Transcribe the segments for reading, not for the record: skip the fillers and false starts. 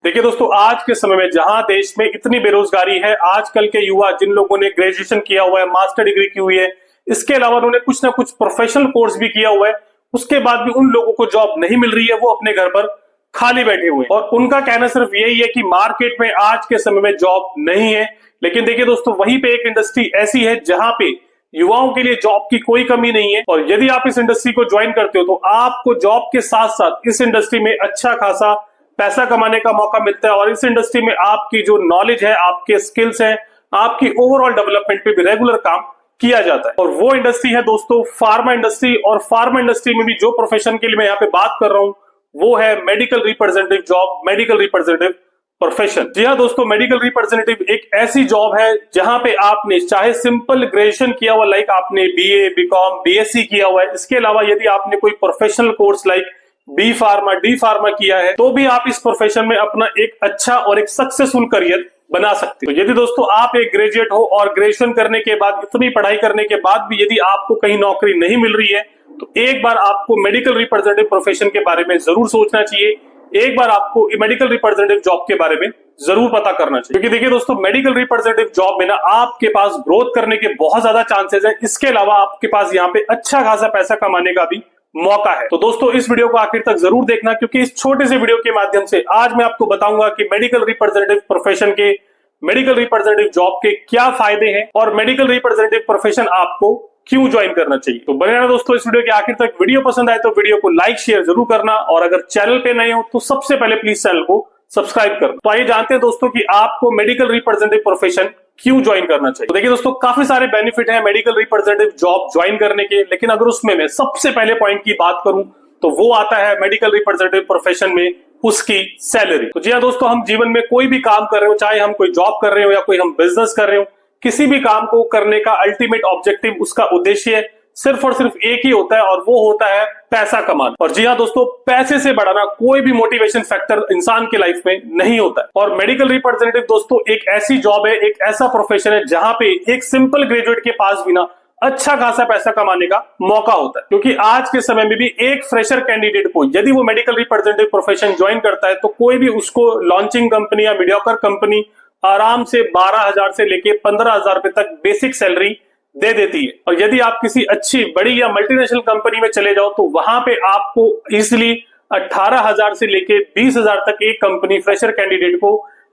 देखिए दोस्तों, आज के समय में जहां देश में इतनी बेरोजगारी है, आजकल के युवा जिन लोगों ने ग्रेजुएशन किया हुआ है, मास्टर डिग्री की हुई है, इसके अलावा उन्होंने कुछ ना कुछ प्रोफेशनल कोर्स भी किया हुआ है, उसके बाद भी उन लोगों को जॉब नहीं मिल रही है। वो अपने घर पर खाली बैठे हुए हैं और उनका कहना सिर्फ यही है कि मार्केट में आज के समय में जॉब नहीं है। लेकिन देखिए दोस्तों, वहीं पे एक इंडस्ट्री ऐसी है जहां पे युवाओं के लिए जॉब की कोई कमी नहीं है, और यदि आप इस इंडस्ट्री को ज्वाइन करते हो तो आपको जॉब के साथ साथ इस इंडस्ट्री में अच्छा खासा पैसा कमाने का मौका मिलता है। और इस इंडस्ट्री में आपकी जो नॉलेज है, आपके स्किल्स हैं, आपकी ओवरऑल डेवलपमेंट पे भी रेगुलर काम किया जाता है। और वो इंडस्ट्री है दोस्तों फार्मा इंडस्ट्री। और फार्मा इंडस्ट्री में भी जो प्रोफेशन के लिए मैं यहाँ पे बात कर रहा हूँ वो है medical representative job, medical representative profession. जी हाँ दोस्तों, मेडिकल रिप्रेजेंटेटिव एक ऐसी जॉब है जहां पे आपने चाहे सिंपल ग्रेजुएशन किया हुआ, लाइक आपने बीए, बीकॉम, बीएससी किया हुआ है, इसके अलावा यदि आपने कोई professional course like B pharma, D pharma किया है, तो भी आप इस प्रोफेशन में अपना एक अच्छा और एक सक्सेसफुल करियर बना सकते हो। तो यदि दोस्तों आप एक ग्रेजुएट हो और ग्रेजुएशन करने के बाद, इतनी पढ़ाई करने के बाद भी यदि आपको कहीं नौकरी नहीं मिल रही है, तो एक बार आपको मेडिकल रिप्रेजेंटेटिव प्रोफेशन के बारे में जरूर सोचना चाहिए। एक बार आपको मेडिकल रिप्रेजेंटेटिव जॉब के बारे में जरूर पता करना चाहिए, क्योंकि देखिए दोस्तों, मेडिकल रिप्रेजेंटेटिव जॉब में ना आपके पास ग्रोथ करने के बहुत ज्यादा चांसेस है। इसके अलावा आपके पास यहाँ पे अच्छा खासा पैसा कमाने का भी मौका है। तो दोस्तों, इस वीडियो को आखिर तक जरूर देखना, क्योंकि इस छोटे से वीडियो के माध्यम से आज मैं आपको बताऊंगा कि मेडिकल रिप्रेजेंटेटिव प्रोफेशन के, मेडिकल रिप्रेजेंटेटिव जॉब के क्या फायदे हैं और मेडिकल रिप्रेजेंटेटिव प्रोफेशन आपको क्यों ज्वाइन करना चाहिए। तो बने रहना दोस्तों इस वीडियो के आखिर तक। वीडियो पसंद आए तो वीडियो को लाइक शेयर जरूर करना, और अगर चैनल पे नए हो तो सबसे पहले प्लीज चैनल को सब्सक्राइब कर। तो आइए जानते हैं दोस्तों कि आपको मेडिकल रिप्रेजेंटेटिव प्रोफेशन क्यों ज्वाइन करना चाहिए। तो देखिए दोस्तों, काफी सारे बेनिफिट हैं मेडिकल रिप्रेजेंटेटिव जॉब ज्वाइन करने के, लेकिन अगर उसमें मैं सबसे पहले पॉइंट की बात करूं तो वो आता है मेडिकल रिप्रेजेंटेटिव प्रोफेशन में उसकी सैलरी। तो जी हाँ दोस्तों, हम जीवन में कोई भी काम कर रहे हो, चाहे हम कोई जॉब कर रहे हो या कोई हम बिजनेस कर रहे हो, किसी भी काम को करने का अल्टीमेट ऑब्जेक्टिव, उसका उद्देश्य सिर्फ और सिर्फ एक ही होता है, और वो होता है पैसा कमाना। और जी हाँ दोस्तों, पैसे से बढ़ाना कोई भी मोटिवेशन फैक्टर इंसान के लाइफ में नहीं होता है। और मेडिकल रिप्रेजेंटेटिव दोस्तों एक ऐसी जॉब है, एक ऐसा प्रोफेशन है जहां पे एक सिंपल ग्रेजुएट के पास भी ना अच्छा खासा पैसा कमाने का मौका होता है। क्योंकि आज के समय में भी एक फ्रेशर कैंडिडेट को यदि वो मेडिकल रिप्रेजेंटेटिव प्रोफेशन ज्वाइन करता है, तो कोई भी उसको लॉन्चिंग कंपनी या मीडियोकर कंपनी आराम से 12,000 से लेके 15,000 रुपए तक बेसिक सैलरी दे देती है। और यदि आप किसी अच्छी बड़ी या मल्टीनेशनल कंपनी में चले जाओ तो वहां पे आपको इजिली 18,000 से लेके 20,000 तक एक कंपनी फ्रेशर कैंडिडेट को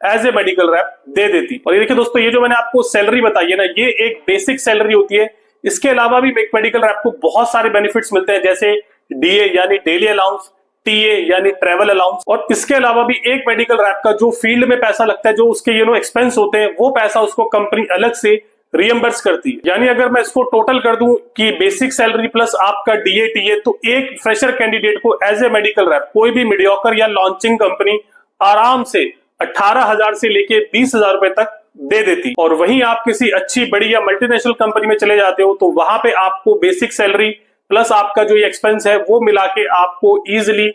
एज ए मेडिकल रैप दे देती। और ये देखिए दोस्तों, ये जो मैंने आपको सैलरी बताई है ना, ये एक बेसिक सैलरी होती है। इसके अलावा भी एक मेडिकल रैप को बहुत सारे बेनिफिट्स मिलते हैं, जैसे डीए यानी डेली अलाउंस, टीए यानी ट्रेवल अलाउंस, और इसके अलावा भी एक मेडिकल रैप का जो फील्ड में पैसा लगता है, जो उसके एक्सपेंस होते हैं, वो पैसा उसको कंपनी अलग से रियम्बर्स करती है। यानी अगर मैं इसको टोटल कर दूं कि बेसिक सैलरी प्लस आपका डीए टीए, तो एक फ्रेशर कैंडिडेट को एज ए मेडिकल रैप कोई भी मीडियोकर या लॉन्चिंग कंपनी आराम से 18,000 से लेके 20,000 रुपए तक दे देती। और वहीं आप किसी अच्छी बड़ी या मल्टीनेशनल कंपनी में चले जाते हो तो वहां पे आपको बेसिक सैलरी प्लस आपका जो ये एक्सपेंस है वो मिला के आपको इजिली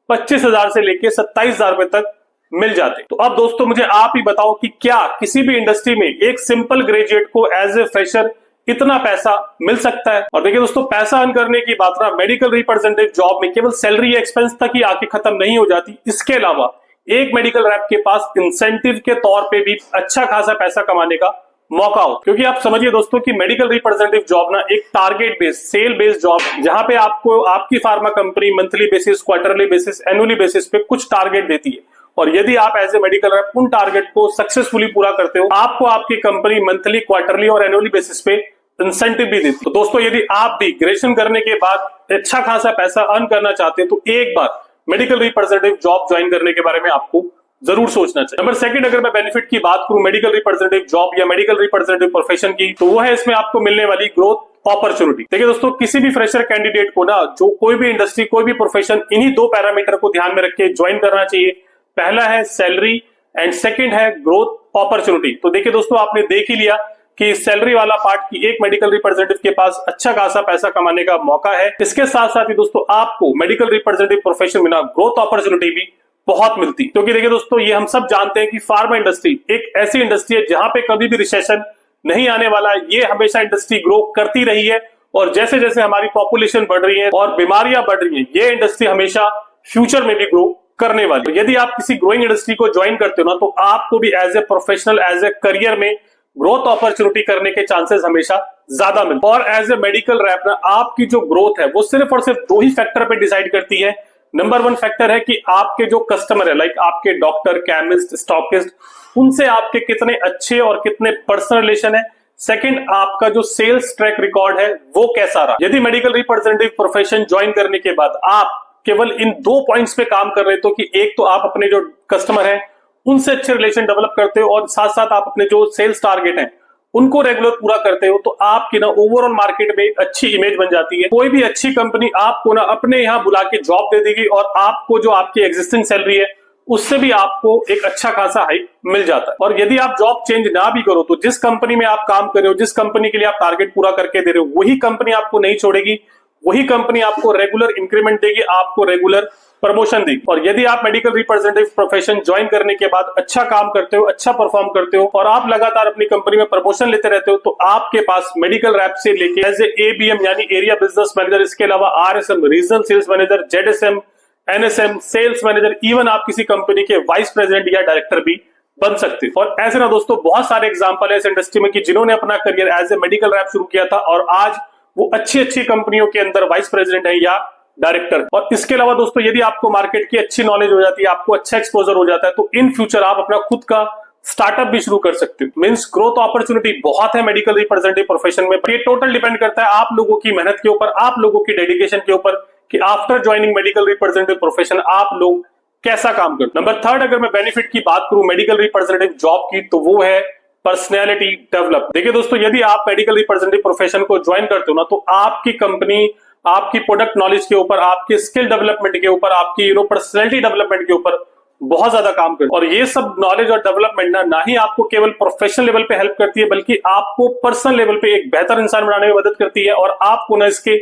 25,000 से लेके 27,000 रुपए तक मिल जाते। तो अब दोस्तों मुझे आप ही बताओ कि क्या किसी भी इंडस्ट्री में एक सिंपल ग्रेजुएट को एज ए फ्रेशर इतना पैसा मिल सकता है। और देखिए दोस्तों, पैसा अर्न करने की बात ना मेडिकल रिप्रेजेंटेटिव जॉब में केवल सैलरी या एक्सपेंस तक ही आके खत्म नहीं हो जाती। इसके अलावा एक मेडिकल रैप के पास इंसेंटिव के तौर पे भी अच्छा खासा पैसा कमाने का मौका हो। क्योंकि आप समझिए दोस्तों कि मेडिकल रिप्रेजेंटेटिव जॉब ना एक target based, sale based job, जहां पे आपको आपकी pharma company monthly basis, quarterly basis, annually basis पे कुछ टारगेट देती है। और यदि आप एज ए मेडिकल रैप उन टारगेट को सक्सेसफुली पूरा करते हो, आपको आपकी कंपनी मंथली, क्वार्टरली और एनुअली बेसिस पे इंसेंटिव भी देती है। तो दोस्तों, यदि आप भी ग्रेजुएशन करने के बाद अच्छा खासा पैसा अर्न करना चाहते हैं तो एक बार मेडिकल रिप्रेजेंटेटिव जॉब ज्वाइन करने के बारे में आपको जरूर सोचना चाहिए। नंबर सेकंड, अगर मैं बेनिफिट की बात करूं मेडिकल रिप्रेजेंटेटिव जॉब या मेडिकल रिप्रेजेंटेटिव प्रोफेशन की, तो वो है इसमें आपको मिलने वाली ग्रोथ अपॉर्चुनिटी। देखिए दोस्तों, किसी भी फ्रेशर कैंडिडेट को ना, जो कोई भी इंडस्ट्री, कोई भी प्रोफेशन, इन्हीं दो पैरामीटर को ध्यान में रख के ज्वाइन करना चाहिए। पहला है सैलरी एंड सेकंड है ग्रोथ अपॉर्चुनिटी। तो देखिए दोस्तों, आपने देख ही लिया कि सैलरी वाला पार्ट की एक मेडिकल रिप्रेजेंटेटिव के पास अच्छा खासा पैसा कमाने का मौका है। इसके साथ साथ ही दोस्तों आपको मेडिकल रिप्रेजेंटेटिव प्रोफेशन में ना ग्रोथ अपॉर्चुनिटी भी बहुत मिलती है। क्योंकि देखिए दोस्तों, ये हम सब जानते हैं कि फार्मा इंडस्ट्री एक ऐसी इंडस्ट्री है जहां पे कभी भी रिसेशन नहीं आने वाला है। ये हमेशा इंडस्ट्री ग्रो करती रही है, और जैसे जैसे हमारी पॉपुलेशन बढ़ रही है और बीमारियां बढ़ रही है, ये इंडस्ट्री हमेशा फ्यूचर में भी ग्रो करने वाली। यदि आप किसी ग्रोइंग इंडस्ट्री को ज्वाइन करते हो ना, तो आपको भी as a professional, as a career में ग्रोथ अपॉर्चुनिटी करने के चांसेस हमेशा ज्यादा मिलते हैं। और एज ए मेडिकल रैप ना, आपकी जो ग्रोथ है वो सिर्फ और सिर्फ दो ही फैक्टर पे डिसाइड करती है। नंबर वन फैक्टर है कि आपके जो कस्टमर है, लाइक आपके डॉक्टर, केमिस्ट, स्टॉकिस्ट, उनसे आपके कितने अच्छे और कितने पर्सनल रिलेशन है। सेकंड, आपका जो सेल्स ट्रैक रिकॉर्ड है वो कैसा रहा। यदि मेडिकल रिप्रेजेंटेटिव प्रोफेशन ज्वाइन करने के बाद आप केवल इन दो पॉइंट्स पे काम कर रहे हो, कि एक तो आप अपने जो कस्टमर है उनसे अच्छे रिलेशन डेवलप करते हो, और साथ साथ आप अपने जो सेल्स टारगेट हैं उनको रेगुलर पूरा करते हो, तो आपकी ना ओवरऑल मार्केट में अच्छी इमेज बन जाती है। कोई भी अच्छी कंपनी आपको ना अपने यहां बुला के जॉब दे देगी, और आपको जो आपकी एग्जिस्टिंग सैलरी है उससे भी आपको एक अच्छा खासा हाइक मिल जाता है। और यदि आप जॉब चेंज ना भी करो, तो जिस कंपनी में आप काम कर रहे हो, जिस कंपनी के लिए आप टारगेट पूरा करके दे रहे हो, वही कंपनी आपको नहीं छोड़ेगी, वही कंपनी आपको रेगुलर इंक्रीमेंट देगी, आपको रेगुलर प्रमोशन देगी। और यदि आप मेडिकल रिप्रेजेंटेटिव प्रोफेशन ज्वाइन करने के बाद अच्छा काम करते हो, अच्छा परफॉर्म करते हो, और आप लगातार अपनी कंपनी में प्रमोशन लेते रहते हो, तो आपके पास मेडिकल रैप से लेके एज एबीएम यानी एरिया बिजनेस मैनेजर, इसके अलावा RSM regional sales manager, ZSM, NSM sales manager, even आप किसी कंपनी के वाइस प्रेसिडेंट या डायरेक्टर भी बन सकते हैं। और ऐसे ना दोस्तों बहुत सारे एग्जांपल है इस इंडस्ट्री में कि जिन्होंने अपना career as a medical rep शुरू किया था और आज वो अच्छी अच्छी कंपनियों के अंदर वाइस प्रेसिडेंट है या डायरेक्टर। और इसके अलावा दोस्तों यदि आपको मार्केट की अच्छी नॉलेज हो जाती है, आपको अच्छा एक्सपोजर हो जाता है, तो इन फ्यूचर आप अपना खुद का स्टार्टअप भी शुरू कर सकते हो। मींस ग्रोथ अपॉर्चुनिटी बहुत है मेडिकल रिप्रेजेंटेटिव प्रोफेशन में। ये टोटल डिपेंड करता है आप लोगों की मेहनत के ऊपर, आप लोगों की डेडिकेशन के ऊपर, कि after joining medical representative profession आप लोग कैसा काम करते हो। नंबर थर्ड, अगर मैं बेनिफिट की बात करूं मेडिकल रिप्रेजेंटेटिव जॉब की, तो वो है पर्सनैलिटी डेवलप। देखिए दोस्तों, यदि आप मेडिकल रिप्रेजेंटेटिव प्रोफेशन को ज्वाइन करते हो ना, तो आपकी कंपनी आपकी प्रोडक्ट नॉलेज के ऊपर, आपके स्किल डेवलपमेंट के ऊपर, आपकी पर्सनैलिटी डेवलपमेंट के ऊपर बहुत ज्यादा काम करती है। और ये सब नॉलेज और डेवलपमेंट ना ही आपको केवल प्रोफेशनल लेवल पे हेल्प करती है, बल्कि आपको पर्सनल लेवल पे एक बेहतर इंसान बनाने में मदद करती है। और आपको ना इसके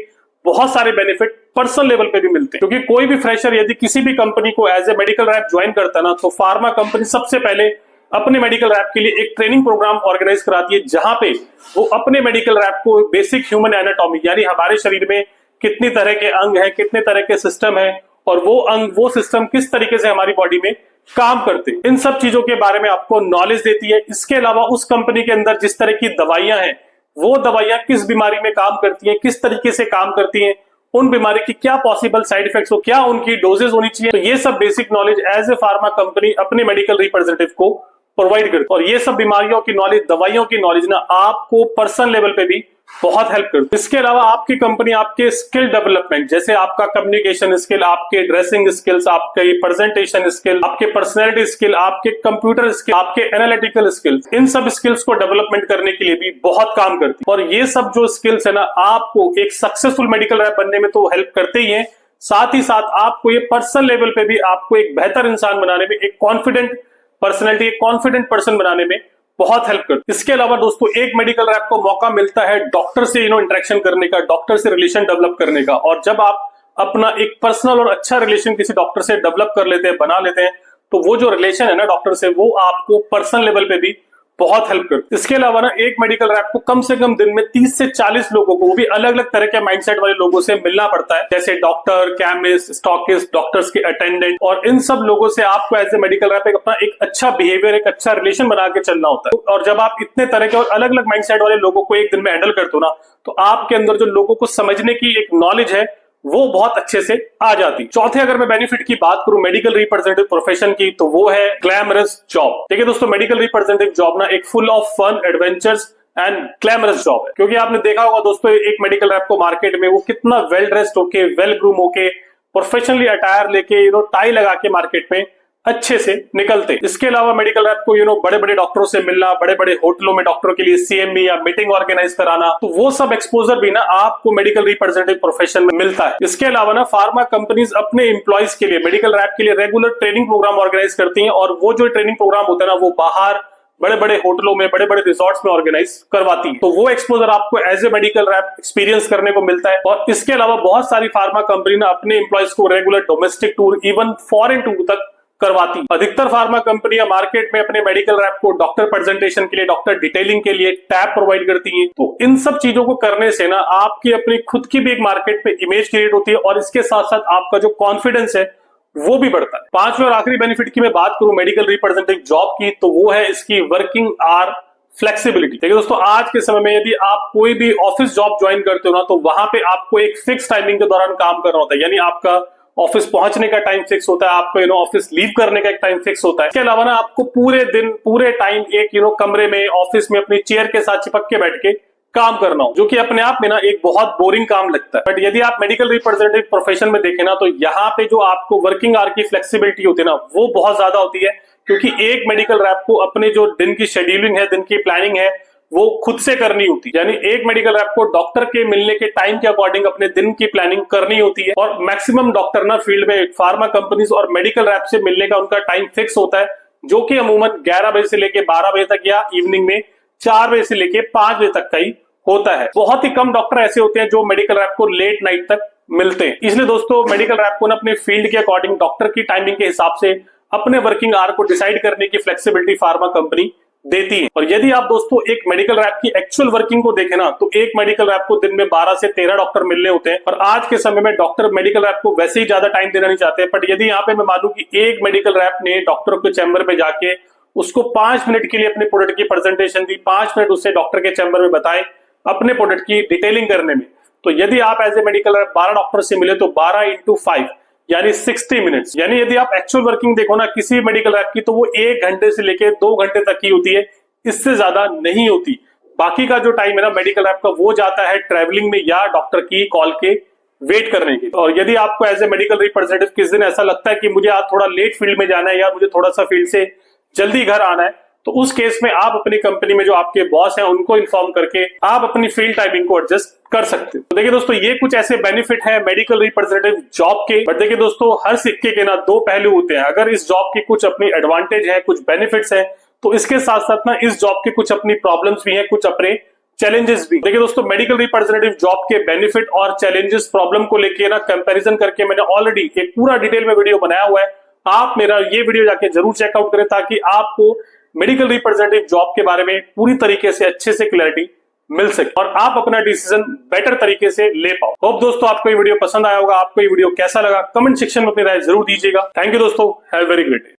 बहुत सारे बेनिफिट पर्सनल लेवल पे भी मिलते हैं। क्योंकि कोई भी फ्रेशर यदि किसी भी कंपनी को as a medical rep join करता है ना, तो फार्मा कंपनी सबसे पहले अपने मेडिकल रैप के लिए एक ट्रेनिंग प्रोग्राम ऑर्गेनाइज कराती है, जहां पे वो अपने मेडिकल रैप को बेसिक ह्यूमन एनाटॉमी यानी हमारे शरीर में कितनी तरह के अंग हैं, कितने तरह के सिस्टम है, और वो अंग, वो सिस्टम किस तरीके से हमारी बॉडी में काम करते हैं, इन सब चीजों के बारे में आपको नॉलेज देती है। इसके अलावा उस कंपनी के अंदर जिस तरह की दवाइयां हैं, वो दवाइयां किस बीमारी में काम करती हैं, किस तरीके से काम करती हैं, उन बीमारी की क्या पॉसिबल साइड इफेक्ट्स हो, क्या उनकी डोजेस होनी चाहिए, तो ये सब basic knowledge as a pharma company अपने मेडिकल रिप्रेजेंटेटिव को प्रोवाइड करती है। और ये सब बीमारियों की नॉलेज, दवाइयों की नॉलेज ना आपको पर्सनल लेवल पे भी बहुत हेल्प करती है। इसके अलावा आपकी कंपनी आपके स्किल डेवलपमेंट, जैसे आपका कम्युनिकेशन स्किल, आपके ड्रेसिंग स्किल्स, आपके प्रेजेंटेशन स्किल, आपके पर्सनैलिटी स्किल, आपके कंप्यूटर स्किल, आपके एनालिटिकल स्किल्स, इन सब स्किल्स को डेवलपमेंट करने के लिए भी बहुत काम करती है। और ये सब जो स्किल्स है ना, आपको एक सक्सेसफुल मेडिकल रैप बनने में तो हेल्प करते ही है, साथ ही साथ आपको ये पर्सनल लेवल पे भी आपको एक बेहतर इंसान बनाने में, एक कॉन्फिडेंट पर्सनैलिटी, एक कॉन्फिडेंट पर्सन बनाने में बहुत हेल्प करती है। इसके अलावा दोस्तों एक मेडिकल रैप को मौका मिलता है डॉक्टर से इंटरेक्शन करने का, डॉक्टर से रिलेशन डेवलप करने का। और जब आप अपना एक पर्सनल और अच्छा रिलेशन किसी डॉक्टर से डेवलप कर लेते हैं, बना लेते हैं, तो वो जो रिलेशन है ना डॉक्टर से, वो आपको पर्सनल लेवल पे भी बहुत हेल्प करती है। इसके अलावा ना एक मेडिकल रैप को कम से कम दिन में 30 से 40 लोगों को, वो भी अलग अलग तरह के माइंडसेट वाले लोगों से मिलना पड़ता है, जैसे डॉक्टर, केमिस्ट, स्टॉकिस्ट, डॉक्टर्स के अटेंडेंट। और इन सब लोगों से आपको एज ए मेडिकल रैप अपना एक अच्छा बिहेवियर, एक अच्छा रिलेशन बना के चलना होता है। और जब आप इतने तरह के और अलग अलग माइंडसेट वाले लोगों को एक दिन में हैंडल करते हो ना, तो आपके अंदर जो लोगों को समझने की एक नॉलेज है वो बहुत अच्छे से आ जाती। चौथे, अगर मैं बेनिफिट की बात करूं मेडिकल रिप्रेजेंटेटिव प्रोफेशन की, तो वो है ग्लैमरस जॉब। देखिए दोस्तों, मेडिकल रिप्रेजेंटेटिव जॉब ना एक full of fun, adventures and glamorous job है। क्योंकि आपने देखा होगा दोस्तों, एक मेडिकल रैप को मार्केट में वो कितना वेल ड्रेस्ड होके, वेल ग्रूम होके, प्रोफेशनली अटायर लेके, टाई लगा के मार्केट में अच्छे से निकलते। इसके अलावा मेडिकल रैप को बड़े बड़े डॉक्टरों से मिलना, बड़े बड़े होटलों में डॉक्टरों के लिए सीएमई या मीटिंग ऑर्गेनाइज कराना, तो वो सब एक्सपोजर भी ना आपको मेडिकल रिप्रेजेंटेटिव प्रोफेशन में मिलता है। इसके अलावा ना फार्मा कंपनीज अपने एम्प्लॉइज के लिए, मेडिकल रैप के लिए रेगुलर ट्रेनिंग प्रोग्राम ऑर्गेनाइज करती हैं, और वो जो ट्रेनिंग प्रोग्राम होता है ना, वो बाहर बड़े बड़े होटलों में, बड़े बड़े रिसोर्ट्स में ऑर्गेनाइज करवाती है। तो वो एक्सपोजर आपको as a medical rep experience करने को मिलता है। और इसके अलावा बहुत सारी फार्मा कंपनी ना अपने एम्प्लॉइज को regular domestic tour, even foreign tour तक करवाती। अधिकतर फार्मा कंपनियां मार्केट में अपने मेडिकल रैप को डॉक्टर प्रेजेंटेशन के लिए, डॉक्टर डिटेलिंग के लिए टैब प्रोवाइड करती हैं। तो इन सब चीजों को करने से ना आपकी अपनी खुद की भी एक मार्केट पे इमेज क्रिएट होती है, और इसके साथ साथ आपका जो कॉन्फिडेंस है वो भी बढ़ता है। पांचवें और आखिरी बेनिफिट की मैं बात करूं मेडिकल रिप्रेजेंटेटिव जॉब की, तो वो है इसकी वर्किंग आवर फ्लेक्सिबिलिटी। देखिए दोस्तों, आज के समय में यदि आप कोई भी ऑफिस जॉब ज्वाइन करते हो ना, तो वहां पे आपको एक फिक्स टाइमिंग के दौरान काम करना होता है। यानी आपका ऑफिस पहुंचने का टाइम फिक्स होता है, आपको ऑफिस लीव करने का एक टाइम फिक्स होता है। इसके अलावा ना आपको पूरे दिन पूरे टाइम एक कमरे में ऑफिस में अपनी चेयर के साथ चिपक के बैठ के काम करना हो, जो कि अपने आप में ना एक बहुत बोरिंग काम लगता है। बट यदि आप मेडिकल रिप्रेजेंटेटिव प्रोफेशन में देखें ना, तो यहाँ पे जो आपको वर्किंग आवर की फ्लेक्सिबिलिटी होती है ना, वो बहुत ज्यादा होती है। क्योंकि एक मेडिकल रैप को अपने जो दिन की शेड्यूलिंग है, दिन की प्लानिंग है, वो खुद से करनी होती है। यानी एक मेडिकल रैप को डॉक्टर के मिलने के टाइम के अकॉर्डिंग अपने दिन की प्लानिंग करनी होती है। और मैक्सिमम डॉक्टर ना फील्ड में फार्मा कंपनीज और मेडिकल रैप से मिलने का उनका टाइम फिक्स होता है, जो कि अमूमन 11 बजे से लेके 12 बजे तक या इवनिंग में 4 बजे से लेके 5 बजे तक का ही होता है। बहुत ही कम डॉक्टर ऐसे होते हैं जो मेडिकल रैप को लेट नाइट तक मिलते हैं। इसलिए दोस्तों, मेडिकल रैप को अपने फील्ड के अकॉर्डिंग डॉक्टर की टाइमिंग के हिसाब से अपने वर्किंग आवर को डिसाइड करने की फ्लेक्सिबिलिटी फार्मा कंपनी देती है। और यदि आप दोस्तों एक मेडिकल रैप की एक्चुअल वर्किंग को देखें ना, तो एक मेडिकल रैप को दिन में 12 से 13 डॉक्टर मिलने होते हैं। और आज के समय में डॉक्टर मेडिकल रैप को वैसे ही ज्यादा टाइम देना नहीं चाहते। बट यदि यहाँ पे मैं मानूं कि एक मेडिकल रैप ने डॉक्टर के चैम्बर में जाके उसको 5 मिनट के लिए अपने प्रोडक्ट की प्रेजेंटेशन दी, 5 मिनट उससे डॉक्टर के चैम्बर में बताए अपने प्रोडक्ट की डिटेलिंग करने में, तो यदि आप as a medical rep 12 doctor से मिले तो 12 into 5 यानी 60 मिनट्स। यानी यदि आप एक्चुअल वर्किंग देखो ना किसी मेडिकल रैप की, तो वो 1 घंटे से लेके 2 घंटे तक की होती है, इससे ज्यादा नहीं होती। बाकी का जो टाइम है ना मेडिकल रैप का, वो जाता है ट्रैवलिंग में या डॉक्टर की कॉल के वेट करने की। और यदि आपको एज ए मेडिकल रिप्रेजेंटेटिव किस दिन ऐसा लगता है कि मुझे आज थोड़ा लेट फील्ड में जाना है या मुझे थोड़ा सा फील्ड से जल्दी घर आना है, तो उस केस में आप अपनी कंपनी में जो आपके बॉस हैं उनको इन्फॉर्म करके आप अपनी फील्ड टाइमिंग को एडजस्ट कर सकते हो। तो देखिए दोस्तों, ये कुछ ऐसे बेनिफिट है मेडिकल रिप्रेजेंटेटिव जॉब के। बट देखिए दोस्तों, हर सिक्के के ना 2 पहलू होते हैं। अगर इस जॉब की कुछ अपनी एडवांटेज है, कुछ बेनिफिट्स है, तो इसके साथ साथ ना इस जॉब के कुछ अपनी प्रॉब्लम्स भी हैं, कुछ अपने चैलेंजेस भी। देखिए दोस्तों, मेडिकल रिप्रेजेंटेटिव जॉब के बेनिफिट और चैलेंजेस प्रॉब्लम को लेके ना कंपैरिजन करके मैंने ऑलरेडी एक पूरा डिटेल में वीडियो बनाया हुआ है। आप मेरा ये वीडियो जाके जरूर चेकआउट करें, ताकि आपको मेडिकल रिप्रेजेंटेटिव जॉब के बारे में पूरी तरीके से अच्छे से क्लैरिटी मिल सके और आप अपना डिसीजन बेटर तरीके से ले पाओ। होप दोस्तों आपको ये वीडियो पसंद आया होगा। आपको ये वीडियो कैसा लगा कमेंट सेक्शन में अपनी राय जरूर दीजिएगा। थैंक यू दोस्तों, have a very great day.